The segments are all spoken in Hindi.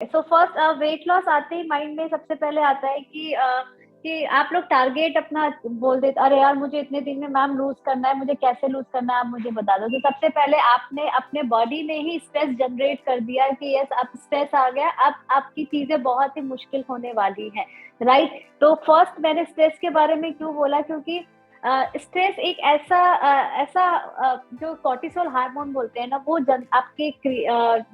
सो फर्स्ट वेट लॉस आते ही माइंड में सबसे पहले आता है कि आप लोग टारगेट अपना बोल देते, अरे यार मुझे इतने दिन में मैम लूज करना है, मुझे कैसे लूज करना है आप मुझे बता दो। तो सबसे पहले आपने अपने बॉडी में ही स्ट्रेस जनरेट कर दिया कि यस अब स्ट्रेस आ गया, अब आपकी चीजें बहुत ही मुश्किल होने वाली है, राइट। तो फर्स्ट मैंने स्ट्रेस के बारे में क्यों बोला, क्योंकि स्ट्रेस एक ऐसा जो कॉर्टिसोल हार्मोन बोलते हैं ना, वो आपके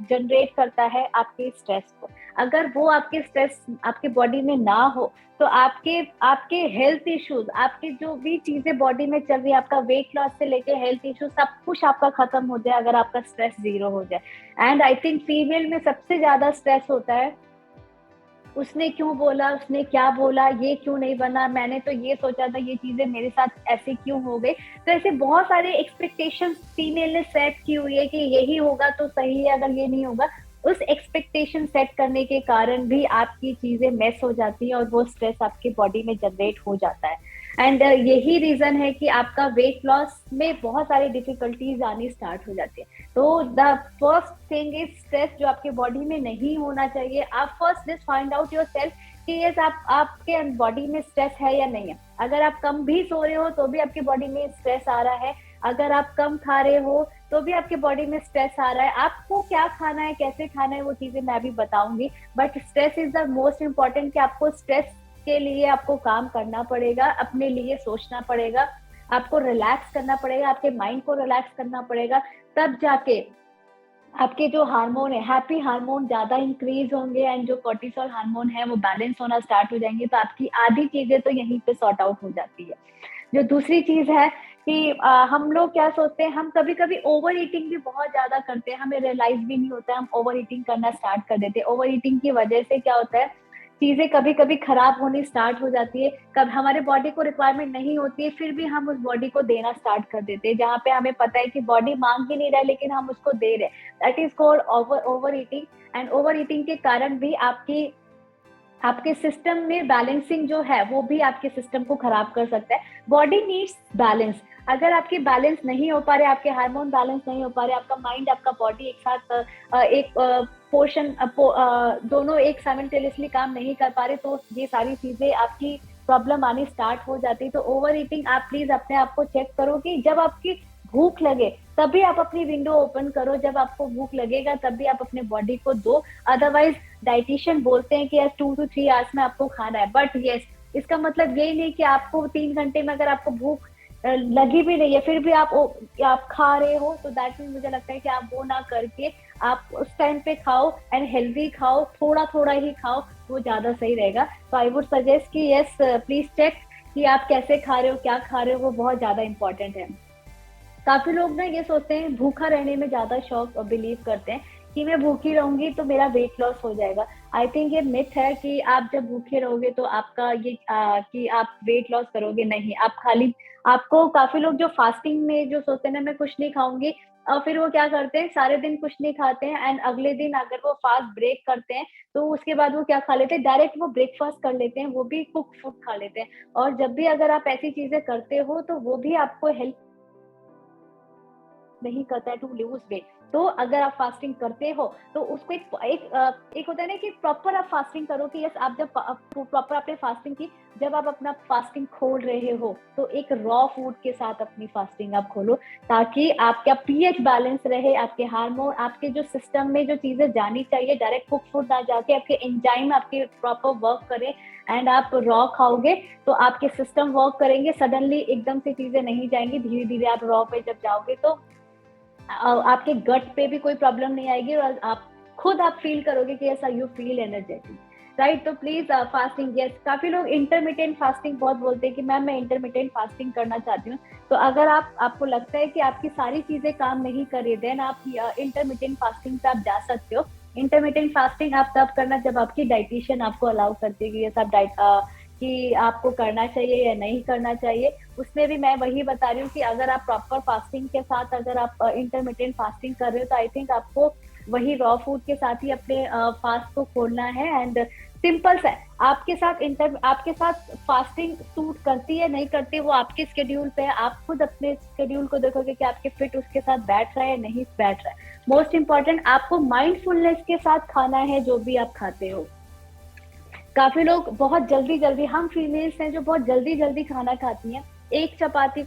जनरेट करता है आपके स्ट्रेस को। अगर वो आपके स्ट्रेस आपके बॉडी में ना हो तो आपके आपके हेल्थ इश्यूज, आपके जो भी चीजें बॉडी में चल रही है, आपका वेट लॉस से लेके हेल्थ इश्यूज सब कुछ आपका खत्म हो जाए अगर आपका स्ट्रेस जीरो हो जाए। एंड आई थिंक फीमेल में सबसे ज्यादा स्ट्रेस होता है, उसने क्यों बोला, उसने क्या बोला, ये क्यों नहीं बना, मैंने तो ये सोचा था, ये चीजें मेरे साथ ऐसे क्यों हो गई। तो ऐसे बहुत सारे एक्सपेक्टेशंस फीमेल ने सेट की हुई है कि यही होगा तो सही है, अगर ये नहीं होगा। उस एक्सपेक्टेशन सेट करने के कारण भी आपकी चीजें मेस हो जाती है और वो स्ट्रेस आपके बॉडी में जनरेट हो जाता है। एंड यही रीजन है कि आपका वेट लॉस में बहुत सारी डिफिकल्टीज आनी स्टार्ट हो जाती है। तो the first thing is stress जो आपके बॉडी में नहीं होना चाहिए। आप first just find out your self कि यस आप आपके बॉडी में स्ट्रेस है या नहीं है। अगर आप कम भी सो रहे हो तो भी आपके बॉडी में स्ट्रेस आ रहा है, अगर आप कम खा रहे हो तो भी आपके बॉडी में स्ट्रेस आ रहा है। आपको क्या खाना है, कैसे खाना है, वो चीजें मैं भी बताऊंगी, but stress is the most important कि आपको स्ट्रेस के लिए आपको काम करना पड़ेगा, अपने लिए सोचना पड़ेगा, आपको रिलैक्स करना पड़ेगा, आपके माइंड को रिलैक्स करना पड़ेगा। तब जाके आपके जो हार्मोन है, हैप्पी हार्मोन ज्यादा इंक्रीज होंगे एंड जो कॉर्टिसोल हार्मोन है वो बैलेंस होना स्टार्ट हो जाएंगे। तो आपकी आधी चीजें तो यहीं पे सॉर्ट आउट हो जाती है। जो दूसरी चीज है कि हम लोग क्या सोचते हैं, हम कभी कभी ओवर ईटिंग भी बहुत ज्यादा करते हैं, हमें रियलाइज भी नहीं होता है, हम ओवर ईटिंग करना स्टार्ट कर देते हैं। ओवर ईटिंग की वजह से क्या होता है, चीजें कभी कभी खराब होनी स्टार्ट हो जाती है, कब हमारे बॉडी को रिक्वायरमेंट नहीं होती है फिर भी हम उस बॉडी को देना स्टार्ट कर देते हैं, जहाँ पे हमें पता है कि बॉडी मांग ही नहीं रहा है लेकिन हम उसको दे रहे हैं। That is called over eating. And over eating के कारण भी आपकी आपके सिस्टम में बैलेंसिंग जो है वो भी आपके सिस्टम को खराब कर सकता है। Body needs balance. अगर आपके बैलेंस नहीं हो पा रहे, आपके हार्मोन बैलेंस नहीं हो पा रहे, आपका माइंड आपका बॉडी एक साथ एक पोर्शन दोनों एक साइमल्टेनियसली काम नहीं कर पा रहे, तो ये सारी चीजें आपकी प्रॉब्लम आनी स्टार्ट हो जाती है। तो ओवर ईटिंग आप प्लीज अपने आप को चेक करो कि जब आपकी भूख लगे तभी आप अपनी विंडो ओपन करो, जब आपको भूख लगेगा तभी आप अपने बॉडी को दो। अदरवाइज डाइटिशियन बोलते हैं कि यस 2 to 3 आवर्स में आपको खाना है, बट यस इसका मतलब यही नहीं कि आपको 3 घंटे में अगर आपको भूख लगी भी नहीं है फिर भी आप खा रहे हो, तो दैट मीन मुझे लगता है कि आप वो ना करके आप उस टाइम पे खाओ एंड हेल्दी खाओ, थोड़ा थोड़ा ही खाओ, वो ज्यादा सही रहेगा। तो आई वुड सजेस्ट कि यस प्लीज चेक कि आप कैसे खा रहे हो, क्या खा रहे हो, वो बहुत ज्यादा इंपॉर्टेंट है। काफी लोग ना ये सोचते हैं, भूखा रहने में ज्यादा शौक बिलीव करते हैं कि मैं भूखी रहूंगी तो मेरा वेट लॉस हो जाएगा। आई थिंक ये मिथ है कि आप जब भूखे रहोगे तो आपका ये कि आप वेट लॉस करोगे, नहीं। आप खाली आपको काफी लोग जो फास्टिंग में जो सोचते हैं ना मैं कुछ नहीं खाऊंगी, और फिर वो क्या करते हैं सारे दिन कुछ नहीं खाते हैं एंड अगले दिन अगर वो फास्ट ब्रेक करते हैं तो उसके बाद वो क्या खा लेते हैं, डायरेक्ट वो ब्रेकफास्ट कर लेते हैं, वो भी कुक फूड खा लेते हैं। और जब भी अगर आप ऐसी चीजें करते हो तो वो भी आपको हेल्प नहीं करता है टू लूज वेट। तो अगर आप फास्टिंग करते हो तो उसको एक होता है ना कि प्रॉपर आप फास्टिंग करो कि यस आप जब प्रॉपर आपने फास्टिंग की, जब आप अपना फास्टिंग खोल रहे हो तो एक रॉ फूड के साथ अपनी फास्टिंग आप खोलो, ताकि आपका पीएच बैलेंस रहे, आपके हार्मोन आपके जो सिस्टम में जो चीजें जानी चाहिए डायरेक्ट कुक फूड ना जाके आपके एंजाइम आपके प्रॉपर वर्क करें। एंड आप रॉ खाओगे तो आपके सिस्टम वर्क करेंगे, सडनली एकदम से चीजें नहीं जाएंगी, धीरे धीरे आप रॉ पे जब जाओगे तो आपके गट पे भी कोई प्रॉब्लम नहीं आएगी और आप खुद आप फील करोगे कि ऐसा यू फील एनर्जेटिक, राइट। तो प्लीज फास्टिंग, यस काफी लोग इंटरमिटेंट फास्टिंग बहुत बोलते हैं कि मैम मैं इंटरमिटेंट फास्टिंग करना चाहती हूँ। तो अगर आपको लगता है कि आपकी सारी चीजें काम नहीं कर रही, देन आप इंटरमिटेंट फास्टिंग पे आप जा सकते हो। इंटरमिटेंट फास्टिंग आप तब करना जब आपकी डाइटिशियन आपको अलाउ करती है कि ये सब कि आपको करना चाहिए या नहीं करना चाहिए। उसमें भी मैं वही बता रही हूँ कि अगर आप प्रॉपर फास्टिंग के साथ अगर आप इंटरमिटेंट फास्टिंग कर रहे हो तो आई थिंक आपको वही रॉ फूड के साथ ही अपने फास्ट को खोलना है एंड सिंपल सा है। आपके साथ फास्टिंग सूट करती है नहीं करती, वो आपके स्केड्यूल पे है। आप खुद अपने स्केड्यूल को देखोगे कि आपके फिट उसके साथ बैठ रहा है या नहीं बैठ रहा है। मोस्ट इम्पॉर्टेंट, आपको माइंडफुलनेस के साथ खाना है जो भी आप खाते हो। काफी लोग बहुत जल्दी जल्दी, हम फीमेल्स हैं जो बहुत जल्दी जल्दी खाना खाती हैं, एक चपाती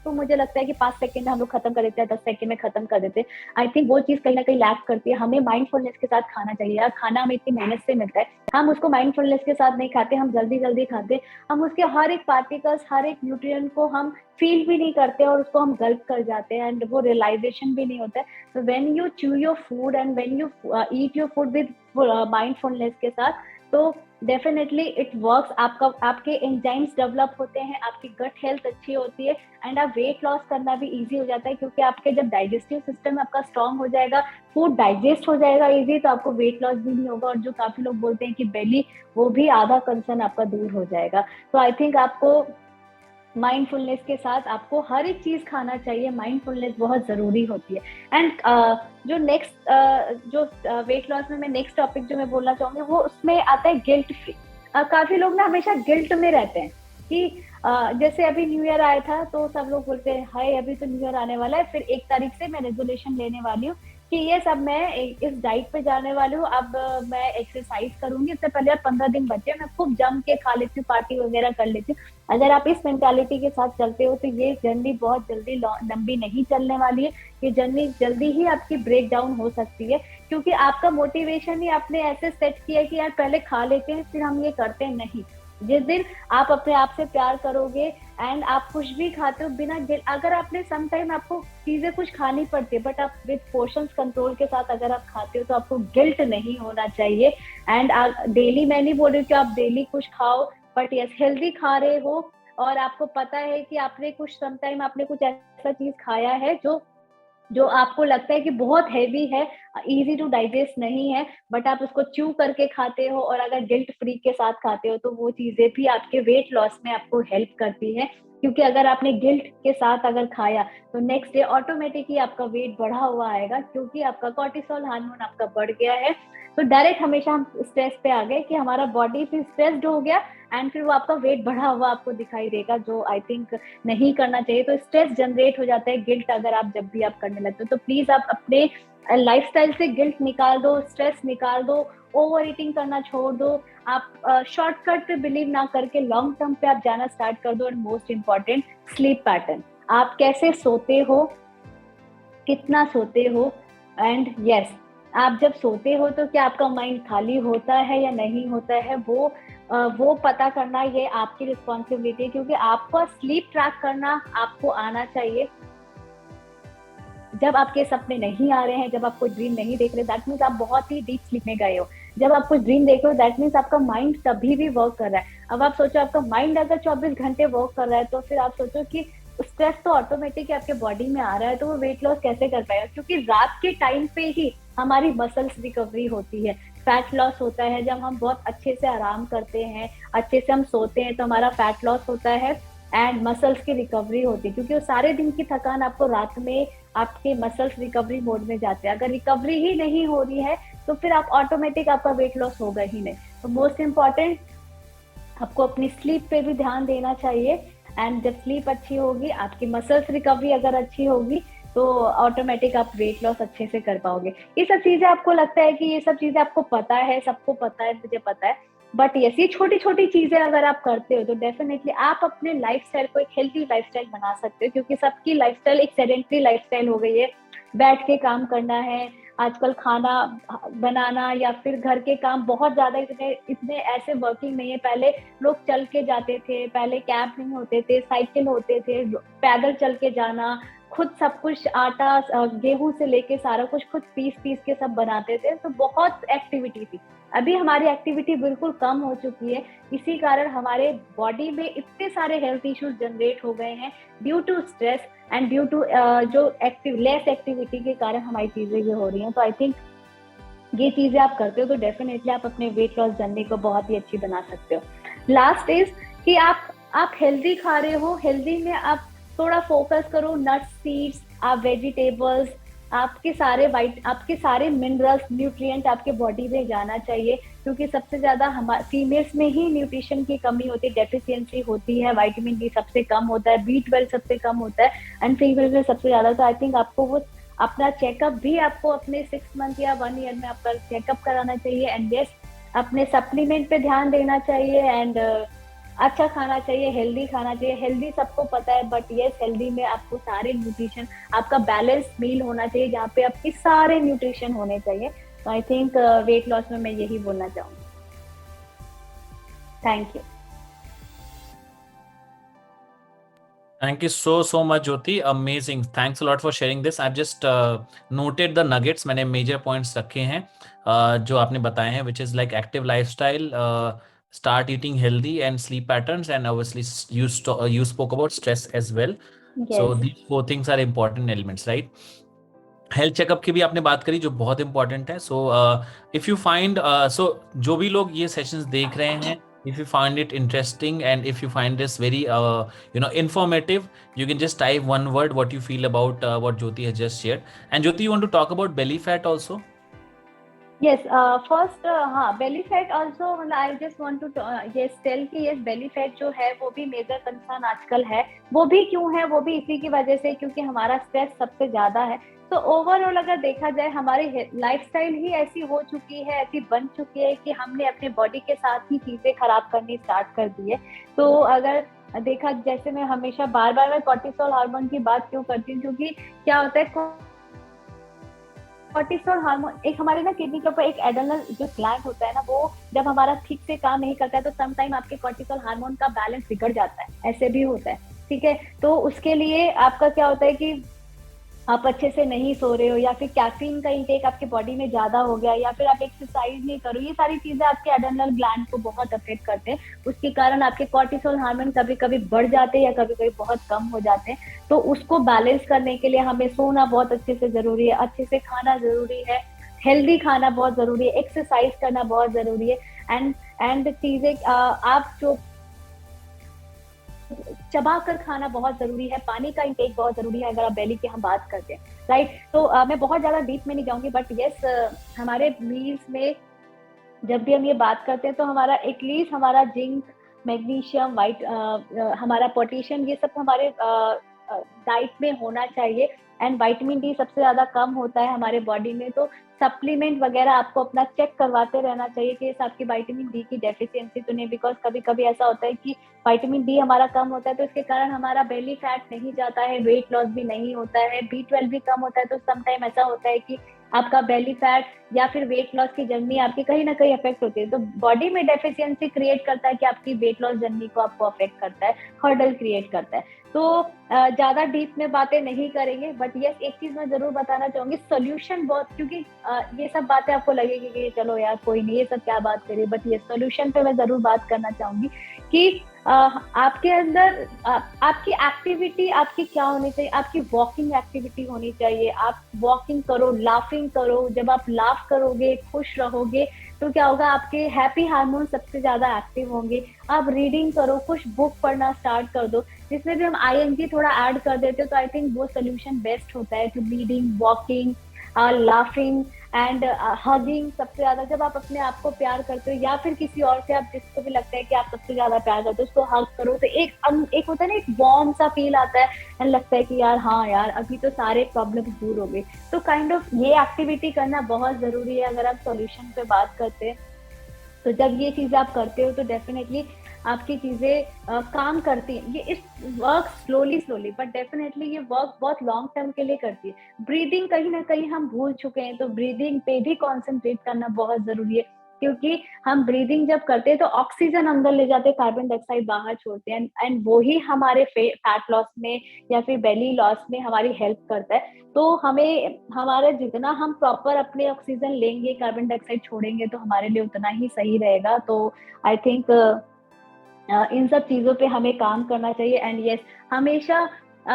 तो मुझे लगता है कि 5 सेकंड में हम लोग खत्म कर देते हैं, 10 सेकंड में खत्म कर देते हैं। आई थिंक वो चीज कहीं ना कहीं लैक करती है। हमें माइंडफुलनेस के साथ खाना चाहिए। यार खाना हमें इतनी मेहनत से मिलता है, हम उसको माइंडफुलनेस के साथ नहीं खाते, हम जल्दी जल्दी खाते। हम उसके हर एक पार्टिकल्स, हर एक न्यूट्रिएंट को हम फील भी नहीं करते और उसको हम गल्प कर जाते हैं, एंड वो रियलाइजेशन भी नहीं होता है। तो when you chew your food and when you eat your food with mindfulness के साथ, तो डेफिनेटली इट वर्क्स। आपके एंजाइम्स डेवलप होते हैं, आपकी गट हेल्थ अच्छी होती है, एंड आप वेट लॉस करना भी इजी हो जाता है, क्योंकि आपके जब डाइजेस्टिव सिस्टम आपका स्ट्रांग हो जाएगा, फूड डाइजेस्ट हो जाएगा इजी, तो आपको वेट लॉस भी नहीं होगा। और जो काफी लोग बोलते हैं कि बेली, वो भी आधा कंसर्न आपका दूर हो जाएगा। तो आई थिंक आपको माइंडफुलनेस के साथ आपको हर एक चीज खाना चाहिए। माइंडफुलनेस बहुत जरूरी होती है। एंड जो नेक्स्ट जो वेट लॉस में मैं नेक्स्ट टॉपिक जो मैं बोलना चाहूंगी, वो उसमें आता है गिल्ट फ्री। काफी लोग ना हमेशा गिल्ट में रहते हैं कि जैसे अभी न्यू ईयर आया था तो सब लोग बोलते हैं हाय अभी तो न्यू ईयर आने वाला है, फिर 1 तारीख से मैं रेजोल्यूशन लेने वाली हूँ कि ये सब मैं इस डाइट पे जाने वाली हूँ, अब मैं एक्सरसाइज करूंगी। इससे पहले 15 दिन बचे, मैं खूब जम के खा लेती हूँ, पार्टी वगैरह कर लेती हूँ। अगर आप इस मेंटालिटी के साथ चलते हो तो ये जर्नी बहुत जल्दी लंबी नहीं चलने वाली है। ये जर्नी जल्दी ही आपकी ब्रेक डाउन हो सकती है, क्योंकि आपका मोटिवेशन ही आपने ऐसे सेट किया है कि यार पहले खा लेते हैं फिर हम ये करते हैं। नहीं, जिस दिन आप अपने आप से प्यार करोगे एंड आप कुछ भी खाते हो बिना गिल्ट, अगर आपने सम टाइम आपको चीजें कुछ खानी पड़ती है बट आप विद पोर्शंस कंट्रोल के साथ अगर आप खाते हो तो आपको गिल्ट नहीं होना चाहिए। एंड डेली, मैं नहीं बोल रही कि आप डेली कुछ खाओ, बट यस हेल्दी खा रहे हो और आपको पता है कि आपने कुछ सम टाइम आपने कुछ ऐसा चीज खाया है जो जो आपको लगता है कि बहुत हैवी है, इजी टू डाइजेस्ट नहीं है, बट आप उसको च्यू करके खाते हो और अगर गिल्ट फ्री के साथ खाते हो तो वो चीजें भी आपके वेट लॉस में आपको हेल्प करती है। क्योंकि अगर आपने गिल्ट के साथ अगर खाया तो नेक्स्ट डे ऑटोमेटिकली आपका वेट बढ़ा हुआ आएगा, क्योंकि आपका कॉर्टिसोल हार्मोन आपका बढ़ गया है। तो डायरेक्ट हमेशा हम स्ट्रेस पे आ गए कि हमारा बॉडी फिर स्ट्रेस्ड हो गया एंड फिर वो आपका वेट बढ़ा हुआ आपको दिखाई देगा, जो आई थिंक नहीं करना चाहिए। तो स्ट्रेस जनरेट हो जाता है गिल्ट अगर आप जब भी आप करने लगते हो। तो प्लीज आप अपने लाइफस्टाइल से गिल्ट निकाल दो, स्ट्रेस निकाल दो, ओवर ईटिंग करना छोड़ दो। आप शॉर्टकट पे बिलीव ना करके लॉन्ग टर्म पे आप जाना स्टार्ट कर दो। And most important, sleep pattern, आप कैसे सोते हो, कितना सोते हो, एंड यस आप जब सोते हो तो क्या आपका माइंड खाली होता है या नहीं होता है, वो पता करना ये आपकी रिस्पॉन्सिबिलिटी है, क्योंकि आपको स्लीप ट्रैक करना आपको आना चाहिए। जब आपके सपने नहीं आ रहे हैं, जब आप कोई ड्रीम नहीं देख रहे, दैट मीन्स आप बहुत ही डीप स्लीप में गए हो। जब आप कुछ ड्रीम देख रहे हो दैट मीन्स आपका माइंड तभी भी वर्क कर रहा है। अब आप सोचो आपका माइंड अगर 24 घंटे वर्क कर रहा है तो फिर आप सोचो कि स्ट्रेस तो ऑटोमेटिक आपके बॉडी में आ रहा है, तो वो वेट लॉस कैसे कर पाएगा? क्योंकि रात के टाइम पे ही हमारी मसल्स रिकवरी होती है, फैट लॉस होता है। जब हम बहुत अच्छे से आराम करते हैं, अच्छे से हम सोते हैं, तो हमारा फैट लॉस होता है एंड मसल्स की रिकवरी होती है, क्योंकि वो सारे दिन की थकान आपको रात में आपके मसल्स रिकवरी मोड में जाते हैं। अगर रिकवरी ही नहीं हो रही है तो फिर आप ऑटोमेटिक आपका वेट लॉस होगा ही नहीं। तो मोस्ट इम्पॉर्टेंट, आपको अपनी स्लीप पे भी ध्यान देना चाहिए। एंड जब स्लीप अच्छी होगी, आपकी मसल्स रिकवरी अगर अच्छी होगी, तो ऑटोमेटिक आप वेट लॉस अच्छे से कर पाओगे। ये सब चीजें आपको लगता है कि ये सब चीजें आपको पता है, सबको पता है, मुझे पता है, बट यस ये छोटी छोटी चीजें अगर आप करते हो तो डेफिनेटली आप अपने लाइफस्टाइल को एक हेल्थी लाइफस्टाइल बना सकते हो। क्योंकि सबकी लाइफस्टाइल एक सेडेंटरी लाइफस्टाइल हो गई है, बैठ के काम करना है आजकल, खाना बनाना या फिर घर के काम बहुत ज्यादा, इतने इतने ऐसे वर्किंग नहीं है। पहले लोग चल के जाते थे, पहले कैब नहीं होते थे, साइकिल होते थे, पैदल चल के जाना, खुद सब कुछ आटा गेहूं से लेके सारा कुछ खुद पीस पीस के सब बनाते थे, तो बहुत एक्टिविटी थी। अभी हमारी एक्टिविटी बिल्कुल कम हो चुकी है, इसी कारण हमारे बॉडी में इतने सारे हेल्थ इश्यूज जनरेट हो गए हैं due to stress and due to जो लेस एक्टिविटी के कारण हमारी चीजें ये हो रही हैं। तो आई थिंक ये चीजें आप करते हो तो डेफिनेटली आप अपने वेट लॉस जर्नी को बहुत ही अच्छी बना सकते हो। लास्ट इज कि आप हेल्दी खा रहे हो, हेल्दी में आप थोड़ा फोकस करो, नट्स, सीड्स, आप वेजिटेबल्स, आपके सारे मिनरल्स, न्यूट्रिएंट आपके बॉडी में जाना चाहिए, क्योंकि सबसे ज्यादा हमारे फीमेल्स में ही न्यूट्रिशन की कमी होती है, डेफिशिएंसी होती है, विटामिन डी सबसे कम होता है, B12 सबसे कम होता है, एंड फीमेल में सबसे ज्यादा। तो आई थिंक आपको वो अपना चेकअप भी आपको अपने 6 मंथ या 1 ईयर में आपका चेकअप कराना चाहिए। एंड यस, अपने सप्लीमेंट पे ध्यान देना चाहिए, एंड अच्छा खाना चाहिए, हेल्दी खाना चाहिए। हेल्दी सबको पता है, बट यस, हेल्दी में आपको सारे न्यूट्रिशन, आपका बैलेंस मील होना चाहिए जहाँ पे आपके सारे न्यूट्रिशन होने चाहिए। तो आई थिंक वेट लॉस में मैं यही बोलना चाहूंगी। Thank you. Thank you so much, Jyoti. Amazing. Thanks a lot for sharing this. I've just noted the nuggets. मैंने major points रखे हैं जो आपने बताए हैं, which is like active lifestyle, start eating healthy, and sleep patterns, and obviously you spoke about stress as well. So yes. these four things are important elements, right? Health checkup की भी आपने बात करी जो बहुत इंपॉर्टेंट है। सो इफ यू फाइंड सो जो भी लोग ये सेशंस देख रहे हैं, if you find it interesting and if you find this very informative, you can just type one word what you feel about what Jyoti has just shared. And Jyoti, you want to talk about belly fat also? Yes, first, हाँ, बेली फैट ऑल्सो, मतलब I just want to yes tell कि यस, बेली फैट जो है वो भी मेजर कंसर्न आजकल है। वो भी क्यों है? वो भी इसी की वजह से, क्योंकि हमारा स्ट्रेस सबसे ज्यादा है। तो ओवरऑल अगर देखा जाए, हमारी लाइफस्टाइल ही ऐसी हो चुकी है, ऐसी बन चुकी है कि हमने अपने बॉडी के साथ ही चीजें खराब करनी स्टार्ट कर दी है। तो अगर देखा, जैसे मैं हमेशा बार बार मैं कॉर्टिसोल हार्मोन की बात क्यों करती हूँ, क्योंकि क्या होता है, कॉर्टिसोल हार्मोन एक हमारे ना किडनी के ऊपर एक एड्रेनल जो ग्लैंड होता है ना, वो जब हमारा ठीक से काम नहीं करता है तो सम टाइम आपके कॉर्टिसोल हार्मोन का बैलेंस बिगड़ जाता है, ऐसे भी होता है। ठीक है, तो उसके लिए आपका क्या होता है कि आप अच्छे से नहीं सो रहे हो, या फिर कैफीन का इंटेक आपके बॉडी में ज्यादा हो गया, या फिर आप एक्सरसाइज नहीं करो, ये सारी चीजें आपके एड्रेनल ग्लैंड को बहुत अफेक्ट करते हैं। उसके कारण आपके कॉर्टिसोल हार्मोन कभी कभी बढ़ जाते हैं या कभी कभी बहुत कम हो जाते हैं। तो उसको बैलेंस करने के लिए हमें सोना बहुत अच्छे से जरूरी है, अच्छे से खाना जरूरी है, हेल्दी खाना बहुत जरूरी है, एक्सरसाइज करना बहुत जरूरी है। एंड चीजें आप जो चबा कर खाना बहुत जरूरी है, पानी का इंटेक बहुत जरूरी है, अगर आप बेली की हम बात करते हैं, राइट। तो मैं बहुत ज्यादा डीप में नहीं जाऊंगी, बट यस, हमारे मील्स में जब भी हम ये बात करते हैं तो हमारा एटलीस्ट हमारा जिंक, मैग्नीशियम, हमारा पोटेशियम, ये सब हमारे डाइट में होना चाहिए। एंड विटामिन डी सबसे ज्यादा कम होता है हमारे बॉडी में, तो सप्लीमेंट वगैरह आपको अपना चेक करवाते रहना चाहिए कि इस आपकी विटामिन डी की डेफिशिएंसी तो नहीं, बिकॉज कभी कभी ऐसा होता है कि विटामिन डी हमारा कम होता है, तो इसके कारण हमारा बेली फैट नहीं जाता है, वेट लॉस भी नहीं होता है, B12 भी कम होता है। तो सम टाइम ऐसा होता है कि आपका बेली फैट या फिर वेट लॉस की जर्नी आपकी कहीं ना कहीं अफेक्ट होती है। तो बॉडी में डेफिशिएंसी क्रिएट करता है कि आपकी वेट लॉस जर्नी को आपको अफेक्ट करता है, हर्डल क्रिएट करता है। तो ज्यादा डीप में बातें नहीं करेंगे, बट यस, एक चीज मैं जरूर बताना चाहूंगी, सोल्यूशन बहुत, क्योंकि ये सब बातें आपको लगेगी कि चलो यार कोई नहीं, ये सब क्या बात करिए, बट ये सोल्यूशन पे मैं जरूर बात करना चाहूंगी कि आपके अंदर आपकी एक्टिविटी आपकी क्या होनी चाहिए, आपकी वॉकिंग एक्टिविटी होनी चाहिए। आप वॉकिंग करो, लाफिंग करो, जब आप लाफ करोगे, खुश रहोगे, तो क्या होगा, आपके हैप्पी हार्मोन सबसे ज्यादा एक्टिव होंगे। आप रीडिंग करो, कुछ बुक पढ़ना स्टार्ट कर दो, जिसमें भी हम ING थोड़ा ऐड कर देते हो, तो आई थिंक वो सोल्यूशन बेस्ट होता है to reading, walking, laughing and hugging. सबसे ज्यादा जब आप अपने आप को प्यार करते हो, या फिर किसी और से, आप जिसको भी लगता है कि आप सबसे ज्यादा प्यार करते हो, उसको हग करो, तो एक होता है ना, एक वार्म सा फील आता है, एंड लगता है कि यार हाँ यार, अभी तो सारे प्रॉब्लम दूर हो गए। तो काइंड ऑफ ये एक्टिविटी करना बहुत जरूरी है अगर आप सॉल्यूशन पे बात करते हैं। तो जब ये चीजें आप करते हो तो डेफिनेटली आपकी चीजें काम करती हैं। ये इस work slowly slowly, but definitely ये वर्क बहुत लॉन्ग टर्म के लिए करती है। ब्रीदिंग कहीं ना कहीं हम भूल चुके हैं, तो ब्रीदिंग पे भी कॉन्सेंट्रेट करना बहुत जरूरी है, क्योंकि हम ब्रीदिंग जब करते हैं तो ऑक्सीजन अंदर ले जाते हैं, कार्बन डाइऑक्साइड बाहर छोड़ते हैं, एंड वो ही हमारे फैट लॉस में या फिर बेली लॉस में हमारी हेल्प करता है। तो हमें हमारे जितना हम प्रॉपर अपने ऑक्सीजन लेंगे, कार्बन डाइऑक्साइड छोड़ेंगे, तो हमारे लिए उतना ही सही रहेगा। तो आई थिंक इन सब चीजों पे हमें काम करना चाहिए। एंड यस, हमेशा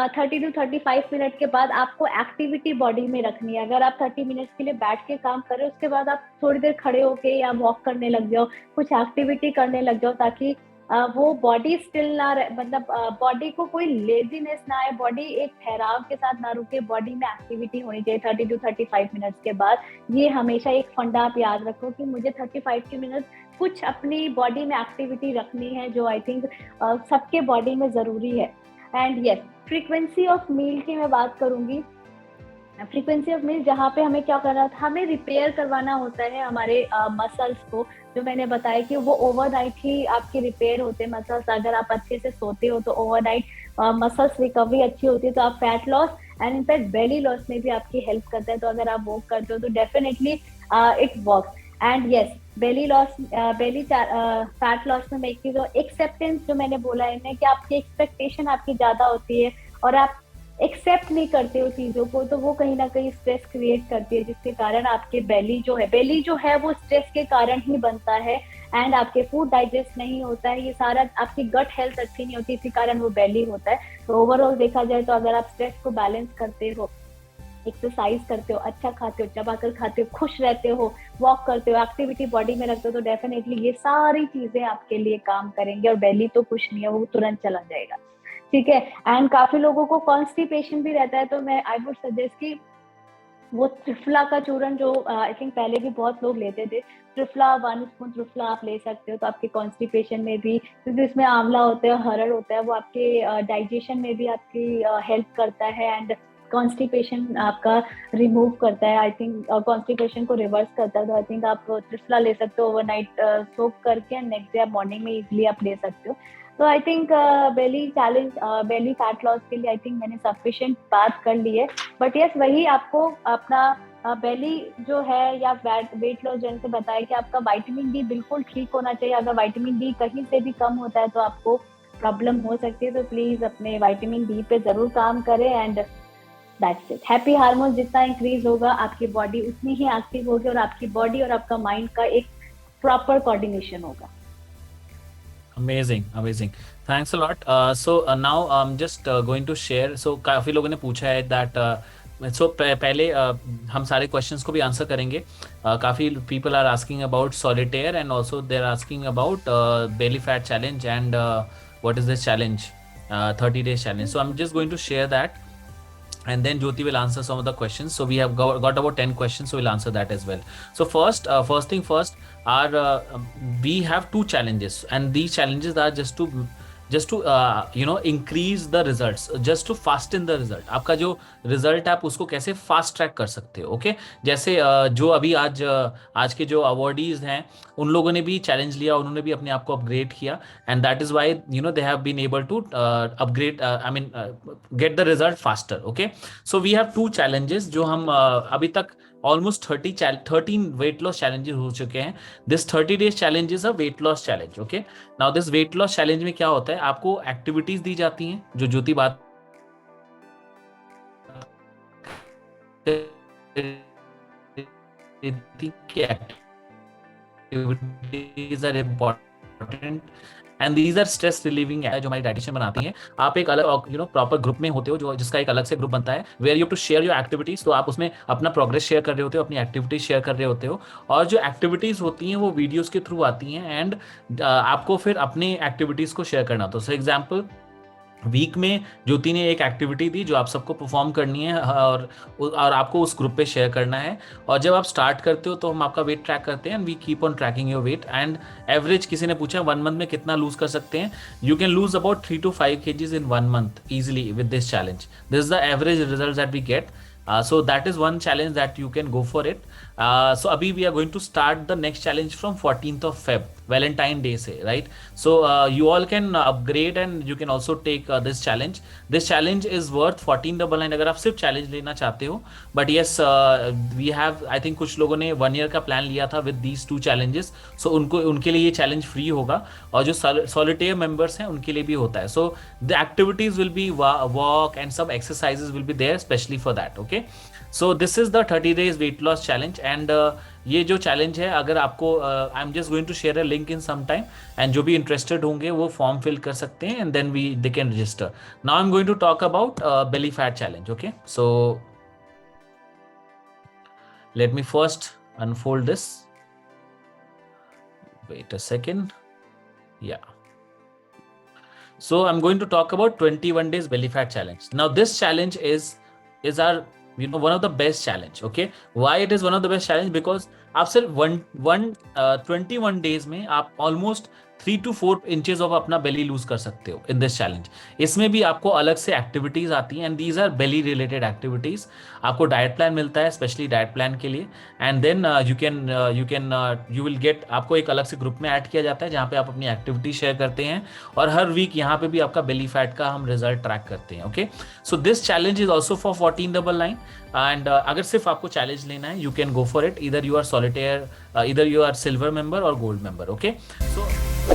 30 to 35 मिनट के बाद आपको एक्टिविटी बॉडी में रखनी है। अगर आप 30 मिनट्स के लिए बैठ के काम कर रहे हो, उसके बाद आप थोड़ी देर खड़े होके या वॉक करने लग जाओ, कुछ एक्टिविटी करने लग जाओ, ताकि वो बॉडी स्टिल ना रहे, मतलब बॉडी को कोई लेजीनेस ना आए, बॉडी एक ठहराव के साथ ना रुके, बॉडी में एक्टिविटी होनी चाहिए 30 to 35 मिनट्स के बाद। ये हमेशा एक फंडा आप याद रखो कि मुझे 35 के मिनट कुछ अपनी बॉडी में एक्टिविटी रखनी है, जो आई थिंक सबके बॉडी में जरूरी है। And yes, frequency of meal की मैं बात करूंगी। फ्रीक्वेंसी ऑफ मील जहाँ पे हमें क्या करना था, हमें रिपेयर करवाना होता है हमारे मसल्स को। जो मैंने बताया कि वो ओवरनाइट ही आपके रिपेयर होते हैं मसल्स। अगर आप अच्छे से सोते हो तो ओवरनाइट मसल्स रिकवरी अच्छी होती है, तो आप fat loss and in fact belly loss में भी आपकी हेल्प करता है। तो अगर आप वॉक करते हो तो definitely it works. And yes, belly loss, belly fat loss में मैं एक चीज, एक्सेप्टेंस जो मैंने बोला है कि आपकी एक्सपेक्टेशन आपकी ज्यादा होती है और आप एक्सेप्ट नहीं करते हो चीजों को, तो वो कहीं ना कहीं स्ट्रेस क्रिएट करती है, जिसके कारण आपके बेली जो है वो स्ट्रेस के कारण ही बनता है। एंड आपके फूड डाइजेस्ट नहीं होता है, ये सारा आपकी गट हेल्थ अच्छी नहीं होती, इसी कारण वो बेली होता है। तो ओवरऑल देखा जाए तो अगर आप स्ट्रेस को बैलेंस करते हो, एक्सरसाइज करते हो, अच्छा खाते हो, चबाकर खाते हो, खुश रहते हो, वॉक करते हो, एक्टिविटी बॉडी में रखते हो, तो डेफिनेटली ये सारी चीजें आपके लिए काम करेंगे। और बेली तो कुछ नहीं है, वो तुरंत चला जाएगा। ठीक है। एंड काफी लोगों को कॉन्स्टिपेशन भी रहता है, तो मैं आई वुड सजेस्ट कि वो त्रिफला का चूरन जो आई थिंक पहले भी बहुत लोग लेते थे, त्रिफला 1 स्पून त्रिफला आप ले सकते हो, तो आपके कॉन्स्टिपेशन में भी, क्योंकि इसमें आंवला होता है, हरड़ होता है, वो आपके डाइजेशन में भी आपकी हेल्प करता है एंड कॉन्स्टिपेशन आपका रिमूव करता है। आई थिंक कॉन्स्टिपेशन को रिवर्स करता है। तो आई थिंक आप त्रिफला ले सकते हो ओवरनाइट सोक करके, नेक्स्ट डे आप मॉर्निंग में इजिली आप ले सकते हो। तो I think belly challenge, belly fat loss के लिए आई थिंक मैंने सफिशिएंट बात कर ली है। बट यस, वही आपको अपना बेली जो है या वेट लॉस, जैसे बताया कि आपका विटामिन डी बिल्कुल ठीक होना चाहिए। अगर विटामिन डी कहीं से भी कम होता है तो आपको प्रॉब्लम हो सकती है। तो प्लीज अपने विटामिन डी पे जरूर काम करें। And that's it. Happy hormone जितना इंक्रीज होगा, आपकी बॉडी उतनी ही एक्टिव होगी और आपकी बॉडी और आपका माइंड का एक प्रॉपर कोऑर्डिनेशन होगा। Amazing, amazing. Thanks a lot. Now I'm just going to share. So काफी लोगों ने पूछा है that पहले हम सारे क्वेश्चंस को भी आंसर करेंगे. काफी people are asking about solitaire and also they're asking about belly fat challenge and what is this challenge, 30 days challenge. So I'm just going to share that. And then Jyoti will answer some of the questions. So we have got about 10 questions, so we'll answer that as well. So first thing first, we have 2 challenges, and these challenges are just to increase the results, just to fasten the result. आपका जो result आप उसको कैसे fast track कर सकते हो. ओके, जैसे जो अभी आज के जो अवॉर्डीज हैं उन लोगों ने भी चैलेंज लिया, उन्होंने भी अपने आप को अपग्रेड किया, and that is why they have been able to upgrade, I mean get the result faster. Okay, so we have 2 challenges जो हम अभी तक ऑलमोस्ट 13 वेट लॉस चैलेंजेस हो चुके हैं. This 30 days challenge is a weight loss challenge. Okay, now this weight loss challenge में क्या होता है, आपको एक्टिविटीज दी जाती हैं, जो ज्योति बात activities are important and these are stress relieving, जो हमारी डाइटिशियन बनाती हैं. आप एक अलग प्रॉपर ग्रुप में होते हो, जो जिसका एक अलग से ग्रुप बनता है, where you to share your activities. तो आप उसमें अपना प्रोग्रेस शेयर कर रहे होते हो, अपनी एक्टिविटीज शेयर कर रहे होते हो, और जो एक्टिविटीज होती हैं वो वीडियोस के थ्रू आती हैं, एंड आपको फिर अपनी एक्टिविटीज को शेयर करना. तो फॉर एग्जाम्पल वीक में ज्योति ने एक एक्टिविटी दी जो आप सबको परफॉर्म करनी है, और आपको उस ग्रुप पे शेयर करना है. और जब आप स्टार्ट करते हो तो हम आपका वेट ट्रैक करते हैं, and we keep on tracking your weight. And average किसी ने पूछा 1 मंथ में कितना लूज कर सकते हैं. You can lose about 3 to 5 kgs in 1 month easily with this challenge. This is the average results that we get. So that is one challenge that you can go for it. So abhi we are going to start the next challenge from 14th of Feb, Valentine Day se, right? So you all can upgrade and you can also take this challenge. This challenge is worth 1499 अगर आप सिर्फ challenge लेना चाहते हो. But yes, we have, I think कुछ लोगों ने 1 year का plan लिया था with these 2 challenges. So उनके लिए ये challenge free होगा, और जो solitaire members हैं उनके लिए भी होता है. So the activities will be walk and some exercises will be there especially for that. Okay, so this is the 30 days weight loss challenge. And ये जो चैलेंज है, अगर आपको I am just going to share a link in some time, and जो भी इंटरेस्टेड होंगे वो फॉर्म फिल कर सकते हैं, and then they can register. Now I am going to talk about belly fat challenge. Okay, so let me first unfold this. Wait a second. Yeah. So I'm going to talk about 21 days belly fat challenge. Now this challenge is our one of the best challenge. Okay, why it is one of the best challenge? Because आप सिर्फ 21 days में आप ऑलमोस्ट 3 to 4 inches ऑफ अपना बेली लूज कर सकते हो इन दिस चैलेंज. इसमें भी आपको अलग से एक्टिविटीज आती हैं and these are belly related activities. आपको डाइट प्लान मिलता है स्पेशली डाइट प्लान के लिए. And then you will get, आपको एक अलग से ग्रुप में ऐड किया जाता है जहाँ पे आप अपनी एक्टिविटी शेयर करते हैं और हर वीक यहाँ पे भी आपका बेली फैट का हम रिजल्ट ट्रैक करते हैं. Okay, so this challenge is also for 1499 and अगर सिर्फ आपको चैलेंज लेना है you can go for it. इधर यू आर सॉलिटेयर, इधर यू आर सिल्वर मेंबर और गोल्ड मेंबर. ओके, सो